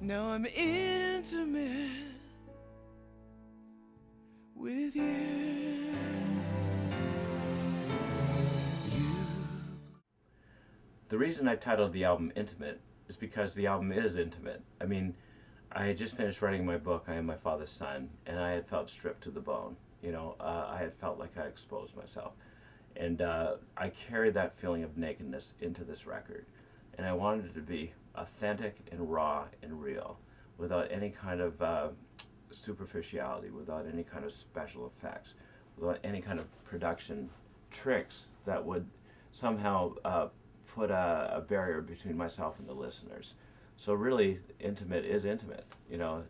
Now I'm intimate with you. The reason I titled the album Intimate is because the album is intimate. I mean, I had just finished writing my book, I Am My Father's Son, and I had felt stripped to the bone. I had felt like I exposed myself. And I carried that feeling of nakedness into this record. And I wanted it to be authentic and raw and real, without any kind of superficiality, without any kind of special effects, without any kind of production tricks that would somehow put a barrier between myself and the listeners. So really, intimate is intimate.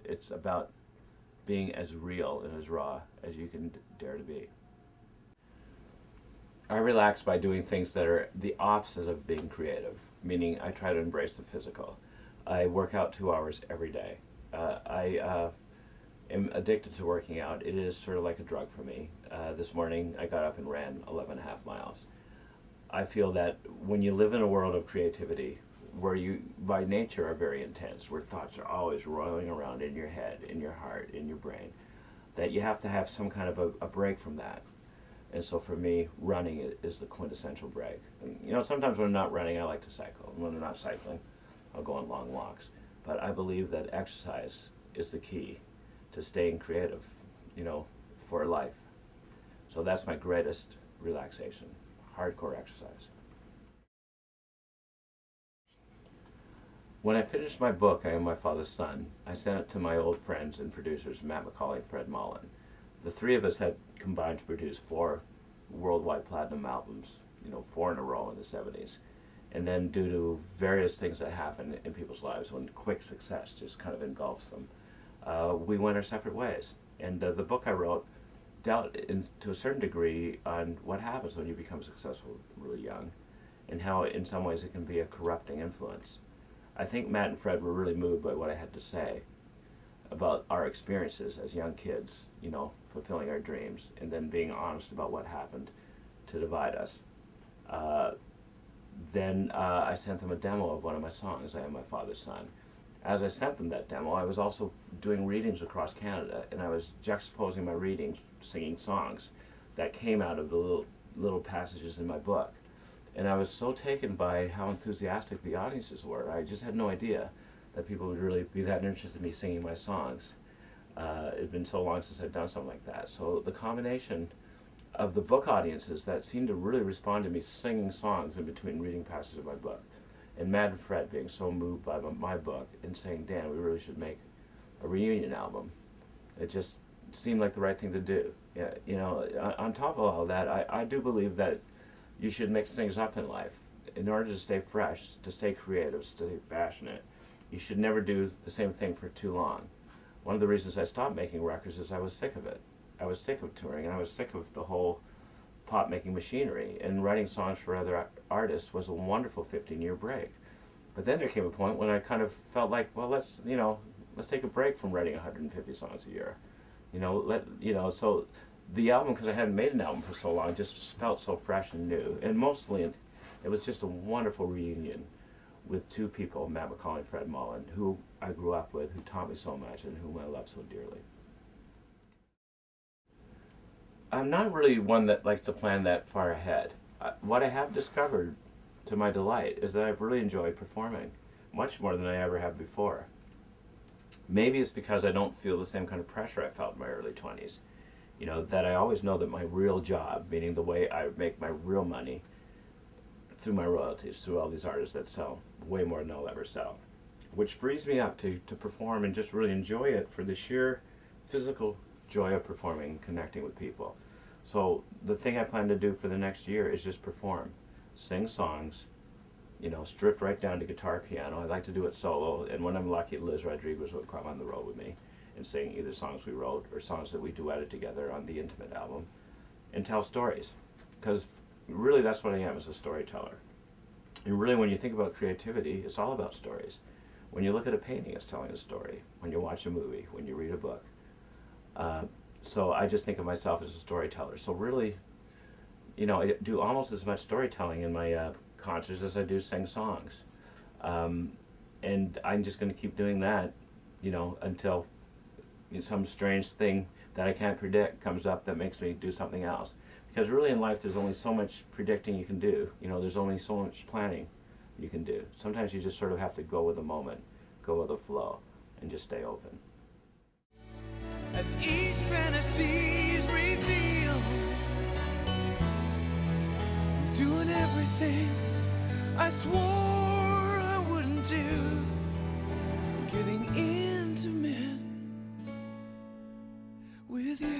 It's about being as real and as raw as you can dare to be. I relax by doing things that are the opposite of being creative, meaning I try to embrace the physical. I work out 2 hours every day. I am addicted to working out. It is sort of like a drug for me. This morning I got up and ran 11.5 miles. I feel that when you live in a world of creativity, where you by nature are very intense, where thoughts are always rolling around in your head, in your heart, in your brain, that you have to have some kind of a break from that. And so for me, running is the quintessential break. And, sometimes when I'm not running, I like to cycle. And when I'm not cycling, I'll go on long walks. But I believe that exercise is the key to staying creative, for life. So that's my greatest relaxation, hardcore exercise. When I finished my book, I Am My Father's Son, I sent it to my old friends and producers, Matt McCauley and Fred Mullen. The three of us had combined to produce 4 worldwide platinum albums, 4 in a row in the 70s. And then due to various things that happen in people's lives, when quick success just kind of engulfs them, we went our separate ways. And the book I wrote dealt to a certain degree on what happens when you become successful really young, and how in some ways it can be a corrupting influence. I think Matt and Fred were really moved by what I had to say about our experiences as young kids, fulfilling our dreams, and then being honest about what happened to divide us. Then I sent them a demo of one of my songs, I Am My Father's Son. As I sent them that demo, I was also doing readings across Canada, and I was juxtaposing my readings, singing songs that came out of the little passages in my book. And I was so taken by how enthusiastic the audiences were. I just had no idea that people would really be that interested in me singing my songs. It had been so long since I'd done something like that. So the combination of the book audiences that seemed to really respond to me singing songs in between reading passages of my book, and Matt and Fred being so moved by my book and saying, Dan, we really should make a reunion album. It just seemed like the right thing to do. Yeah, on top of all that, I do believe that you should mix things up in life. In order to stay fresh, to stay creative, to stay passionate, you should never do the same thing for too long. One of the reasons I stopped making records is I was sick of it. I was sick of touring, and I was sick of the whole pop-making machinery. And writing songs for other artists was a wonderful 15-year break. But then there came a point when I kind of felt like, well, let's take a break from writing 150 songs a year. So the album, because I hadn't made an album for so long, just felt so fresh and new. And mostly, it was just a wonderful reunion with 2 people, Matt McCauley and Fred Mullen, who I grew up with, who taught me so much, and whom I love so dearly. I'm not really one that likes to plan that far ahead. What I have discovered, to my delight, is that I've really enjoyed performing, much more than I ever have before. Maybe it's because I don't feel the same kind of pressure I felt in my early 20s. That I always know that my real job, meaning the way I make my real money through my royalties, through all these artists that sell way more than I'll ever sell, which frees me up to perform and just really enjoy it for the sheer physical joy of performing and connecting with people. So the thing I plan to do for the next year is just perform, sing songs, stripped right down to guitar, piano. I like to do it solo, and when I'm lucky, Liz Rodriguez will come on the road with me and sing either songs we wrote or songs that we duetted together on the Intimate album, and tell stories. Because really that's what I am, as a storyteller. And really when you think about creativity, it's all about stories. When you look at a painting, it's telling a story. When you watch a movie, when you read a book. So I just think of myself as a storyteller. So really, I do almost as much storytelling in my concerts as I do sing songs. and I'm just going to keep doing that, until some strange thing that I can't predict comes up that makes me do something else. Because really in life there's only so much predicting you can do. There's only so much planning you can do. Sometimes you just sort of have to go with the moment, go with the flow, and just stay open. As each fantasy's revealed, doing everything I swore I wouldn't do, getting intimate with you.